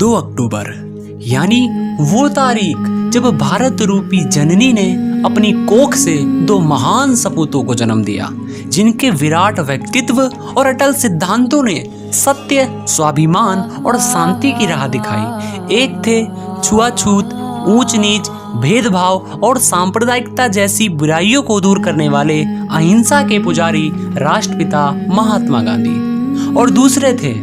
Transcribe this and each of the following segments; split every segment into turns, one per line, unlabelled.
2 अक्टूबर यानी वो तारीख जब भारत रूपी जननी ने अपनी कोख से 2 महान सपूतों को जन्म दिया, जिनके विराट व्यक्तित्व और अटल सिद्धांतों ने सत्य, स्वाभिमान और शांति की राह दिखाई। एक थे छुआछूत, ऊंच नीच, भेदभाव और सांप्रदायिकता जैसी बुराइयों को दूर करने वाले अहिंसा के पुजारी राष्ट्रपिता महात्मा गांधी, और दूसरे थे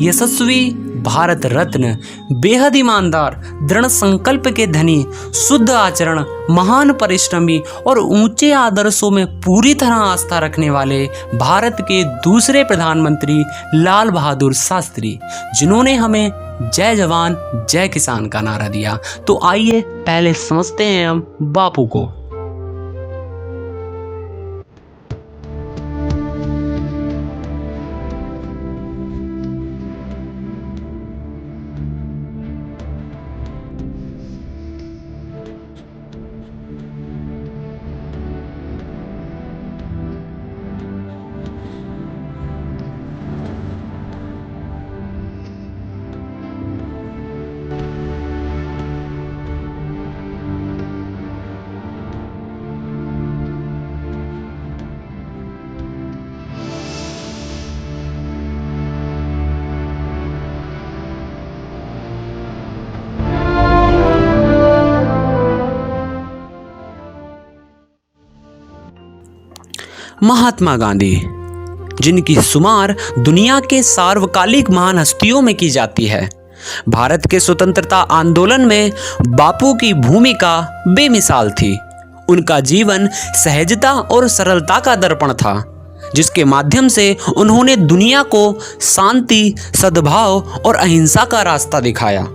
यशस्वी भारत रत्न, बेहद ईमानदार, दृढ़ संकल्प के धनी, शुद्ध आचरण, महान परिश्रमी और ऊंचे आदर्शों में पूरी तरह आस्था रखने वाले भारत के दूसरे प्रधानमंत्री लाल बहादुर शास्त्री, जिन्होंने हमें जय जवान जय किसान का नारा दिया। तो आइए पहले समझते हैं हम बापू को। महात्मा गांधी, जिनकी शुमार दुनिया के सार्वकालिक महान हस्तियों में की जाती है। भारत के स्वतंत्रता आंदोलन में बापू की भूमिका बेमिसाल थी। उनका जीवन सहजता और सरलता का दर्पण था, जिसके माध्यम से उन्होंने दुनिया को शांति, सद्भाव और अहिंसा का रास्ता दिखाया।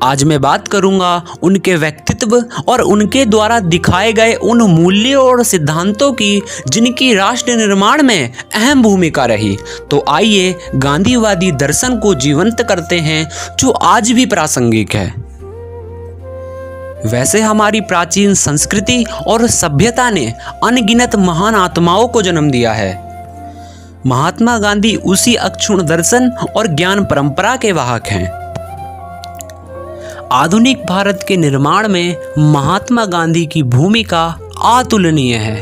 आज मैं बात करूंगा उनके व्यक्तित्व और उनके द्वारा दिखाए गए उन मूल्यों और सिद्धांतों की, जिनकी राष्ट्र निर्माण में अहम भूमिका रही। तो आइए गांधीवादी दर्शन को जीवंत करते हैं, जो आज भी प्रासंगिक है। वैसे हमारी प्राचीन संस्कृति और सभ्यता ने अनगिनत महान आत्माओं को जन्म दिया है। महात्मा गांधी उसी अक्षुण्ण दर्शन और ज्ञान परंपरा के वाहक हैं। आधुनिक भारत के निर्माण में महात्मा गांधी की भूमिका अतुलनीय है।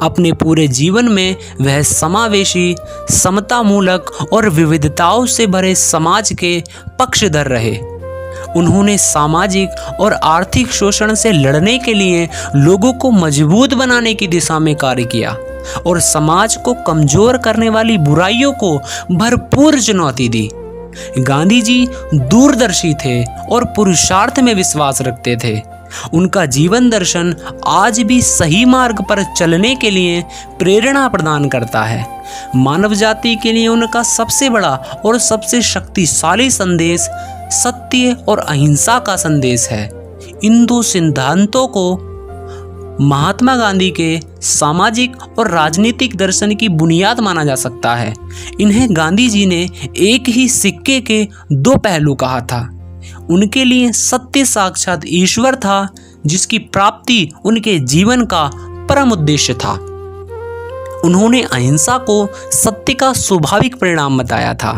अपने पूरे जीवन में वह समावेशी, समतामूलक और विविधताओं से भरे समाज के पक्षधर रहे। उन्होंने सामाजिक और आर्थिक शोषण से लड़ने के लिए लोगों को मजबूत बनाने की दिशा में कार्य किया और समाज को कमजोर करने वाली बुराइयों को भरपूर चुनौती दी। गांधी जी दूरदर्शी थे और पुरुषार्थ में विश्वास रखते थे। उनका जीवन दर्शन आज भी सही मार्ग पर चलने के लिए प्रेरणा प्रदान करता है। मानव जाति के लिए उनका सबसे बड़ा और सबसे शक्तिशाली संदेश सत्य और अहिंसा का संदेश है। इन 2 सिद्धांतों को महात्मा गांधी के सामाजिक और राजनीतिक दर्शन की बुनियाद माना जा सकता है। इन्हें गांधी जी ने एक ही सिक्के के 2 पहलू कहा था। उनके लिए सत्य साक्षात ईश्वर था, जिसकी प्राप्ति उनके जीवन का परम उद्देश्य था। उन्होंने अहिंसा को सत्य का स्वाभाविक परिणाम बताया था।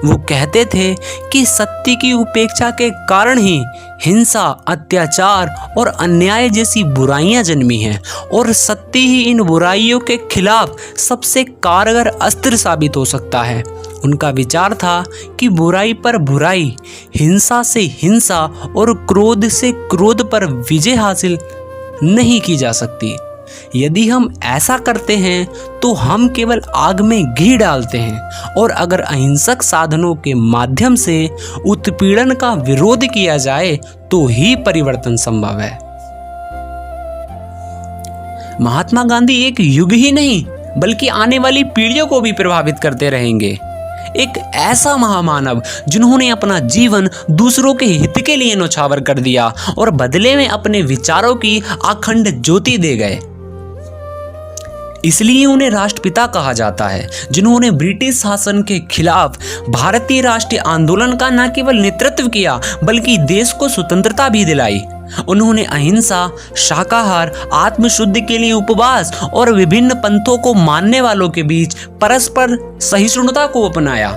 वो कहते थे कि सत्य की उपेक्षा के कारण ही हिंसा, अत्याचार और अन्याय जैसी बुराइयां जन्मी हैं, और सत्य ही इन बुराइयों के खिलाफ सबसे कारगर अस्त्र साबित हो सकता है। उनका विचार था कि बुराई पर बुराई, हिंसा से हिंसा और क्रोध से क्रोध पर विजय हासिल नहीं की जा सकती। यदि हम ऐसा करते हैं तो हम केवल आग में घी डालते हैं, और अगर अहिंसक साधनों के माध्यम से उत्पीड़न का विरोध किया जाए तो ही परिवर्तन संभव है। महात्मा गांधी एक युग ही नहीं बल्कि आने वाली पीढ़ियों को भी प्रभावित करते रहेंगे। एक ऐसा महामानव जिन्होंने अपना जीवन दूसरों के हित के लिए न्यौछावर कर दिया और बदले में अपने विचारों की अखंड ज्योति दे गए। इसलिए उन्हें राष्ट्रपिता कहा जाता है, जिन्होंने ब्रिटिश शासन के खिलाफ भारतीय राष्ट्रीय आंदोलन का न केवल नेतृत्व किया बल्कि देश को स्वतंत्रता भी दिलाई। उन्होंने अहिंसा, शाकाहार, आत्मशुद्धि के लिए उपवास और विभिन्न पंथों को मानने वालों के बीच परस्पर सहिष्णुता को अपनाया।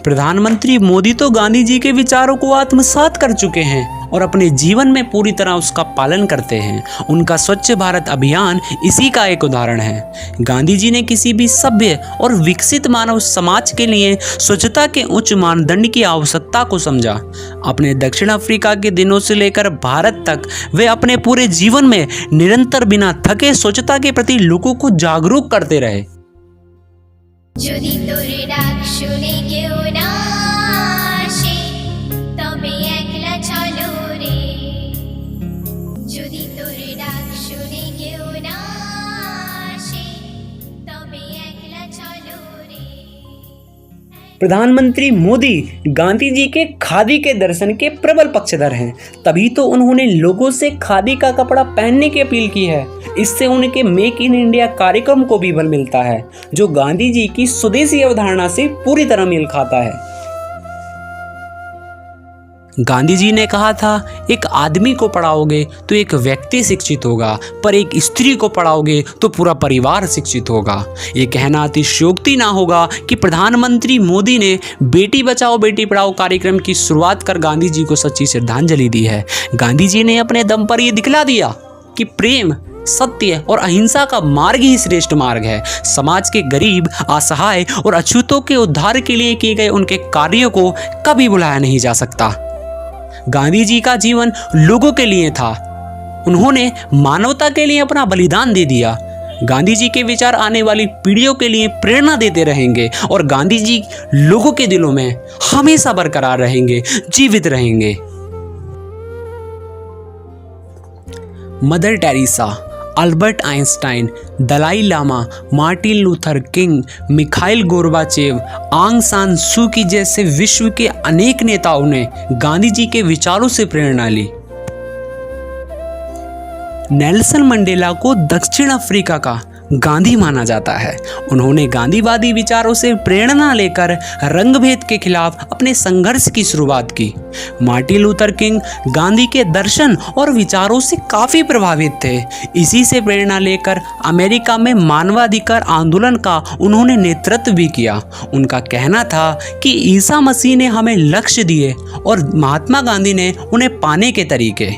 प्रधानमंत्री मोदी तो गांधी जी के विचारों को आत्मसात कर चुके हैं और अपने जीवन में पूरी तरह उसका पालन करते हैं। उनका स्वच्छ भारत अभियान इसी का एक उदाहरण है। गांधी जी ने किसी भी सभ्य और विकसित मानव समाज के लिए स्वच्छता के उच्च मानदंड की आवश्यकता को समझा। अपने दक्षिण अफ्रीका के दिनों से लेकर भारत तक वे अपने पूरे जीवन में निरंतर बिना थके स्वच्छता के प्रति लोगों को जागरूक करते रहे।
যদি তোর ডাক শুনে কেউ না আসে তবে একলা চলো রে যদি তোর ডাক শুনে কেউ না আসে তবে একলা চলো রে।
प्रधानमंत्री मोदी गांधी जी के खादी के दर्शन के प्रबल पक्षधर हैं। तभी तो उन्होंने लोगों से खादी का कपड़ा पहनने की अपील की है। इससे उनके मेक इन इंडिया कार्यक्रम को भी बल मिलता है, जो गांधी जी की स्वदेशी अवधारणा से पूरी तरह मेल खाता है। गांधी जी ने कहा था, एक आदमी को पढ़ाओगे तो एक व्यक्ति शिक्षित होगा, पर एक स्त्री को पढ़ाओगे तो पूरा परिवार शिक्षित होगा। ये कहना अतिशयोक्ति ना होगा कि प्रधानमंत्री मोदी ने बेटी बचाओ बेटी पढ़ाओ कार्यक्रम की शुरुआत कर गांधी जी को सच्ची श्रद्धांजलि दी है। गांधी जी ने अपने दम पर यह दिखला दिया कि प्रेम, सत्य और अहिंसा का मार्ग ही श्रेष्ठ मार्ग है। समाज के गरीब, असहाय और अछूतों के उद्धार के लिए किए गए उनके कार्यों को कभी भुलाया नहीं जा सकता। गांधी जी का जीवन लोगों के लिए था। उन्होंने मानवता के लिए अपना बलिदान दे दिया। गांधी जी के विचार आने वाली पीढ़ियों के लिए प्रेरणा देते रहेंगे और गांधी जी लोगों के दिलों में हमेशा बरकरार रहेंगे, जीवित रहेंगे। Mother Teresa, Albert Einstein, Dalai Lama, Martin Luther King, Mikhail Gorbachev, Aung San सू की जैसे विश्व के अनेक नेताओं ने गांधी जी के विचारों से प्रेरणा ली। नेल्सन मंडेला को दक्षिण अफ्रीका का गांधी माना जाता है। उन्होंने गांधीवादी विचारों से प्रेरणा लेकर रंगभेद के खिलाफ अपने संघर्ष की शुरुआत की। मार्टिन लूथर किंग गांधी के दर्शन और विचारों से काफी प्रभावित थे। इसी से प्रेरणा लेकर अमेरिका में मानवाधिकार आंदोलन का उन्होंने नेतृत्व भी किया। उनका कहना था कि ईसा मसीह ने हमें लक्ष्य दिए और महात्मा गांधी ने उन्हें पाने के तरीके।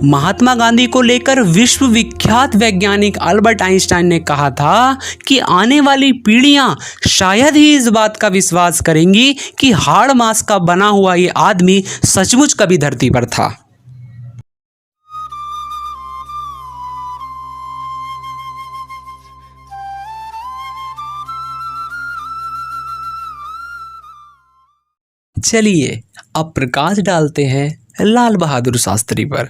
महात्मा गांधी को लेकर विश्व विख्यात वैज्ञानिक अल्बर्ट आइंस्टाइन ने कहा था कि आने वाली पीढ़ियां शायद ही इस बात का विश्वास करेंगी कि हाड़ मांस का बना हुआ ये आदमी सचमुच कभी धरती पर था। चलिए अब प्रकाश डालते हैं लाल बहादुर शास्त्री पर।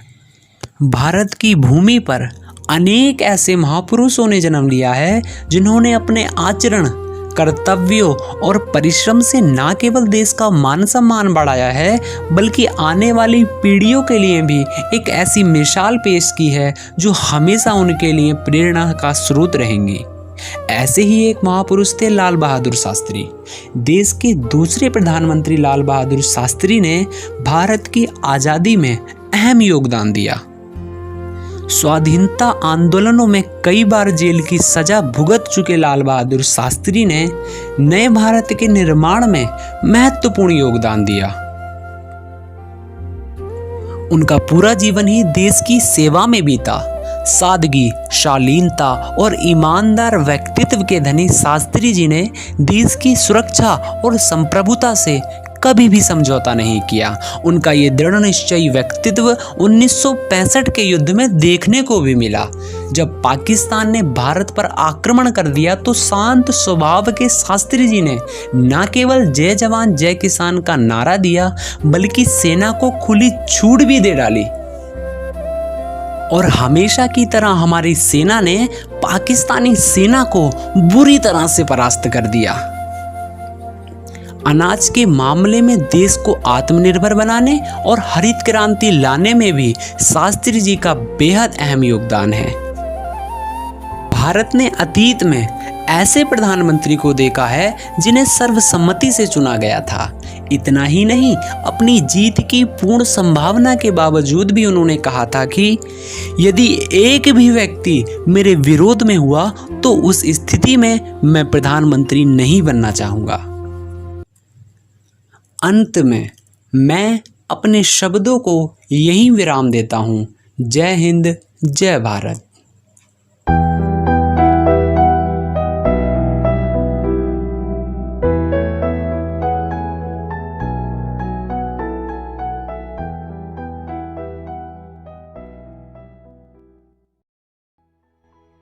भारत की भूमि पर अनेक ऐसे महापुरुषों ने जन्म लिया है जिन्होंने अपने आचरण, कर्तव्यों और परिश्रम से न केवल देश का मान सम्मान बढ़ाया है, बल्कि आने वाली पीढ़ियों के लिए भी एक ऐसी मिसाल पेश की है जो हमेशा उनके लिए प्रेरणा का स्रोत रहेंगी। ऐसे ही एक महापुरुष थे लाल बहादुर शास्त्री। देश के दूसरे प्रधानमंत्री लाल बहादुर शास्त्री ने भारत की आज़ादी में अहम योगदान दिया। स्वाधीनता आंदोलनों में कई बार जेल की सजा भुगत चुके लाल बहादुर शास्त्री ने नए भारत के निर्माण में महत्वपूर्ण योगदान दिया। उनका पूरा जीवन ही देश की सेवा में बीता। सादगी, शालीनता और ईमानदार व्यक्तित्व के धनी शास्त्री जी ने देश की सुरक्षा और संप्रभुता से कभी भी समझौता नहीं किया। उनका ये दृढ़ निश्चयी व्यक्तित्व 1965 के युद्ध में देखने को भी मिला। जब पाकिस्तान ने भारत पर आक्रमण कर दिया तो शांत स्वभाव के शास्त्री जी ने न केवल जय जवान जय किसान का नारा दिया, बल्कि सेना को खुली छूट भी दे डाली। और हमेशा की तरह हमारी सेना ने पाकिस्तानी सेना को बुरी तरह से परास्त कर दिया। अनाज के मामले में देश को आत्मनिर्भर बनाने और हरित क्रांति लाने में भी शास्त्री जी का बेहद अहम योगदान है। भारत ने अतीत में ऐसे प्रधानमंत्री को देखा है जिन्हें सर्वसम्मति से चुना गया था। इतना ही नहीं, अपनी जीत की पूर्ण संभावना के बावजूद भी उन्होंने कहा था कि यदि एक भी व्यक्ति मेरे विरोध में हुआ तो उस स्थिति में मैं प्रधानमंत्री नहीं बनना चाहूँगा। अंत में मैं अपने शब्दों को यहीं विराम देता हूँ। जय हिंद, जय भारत।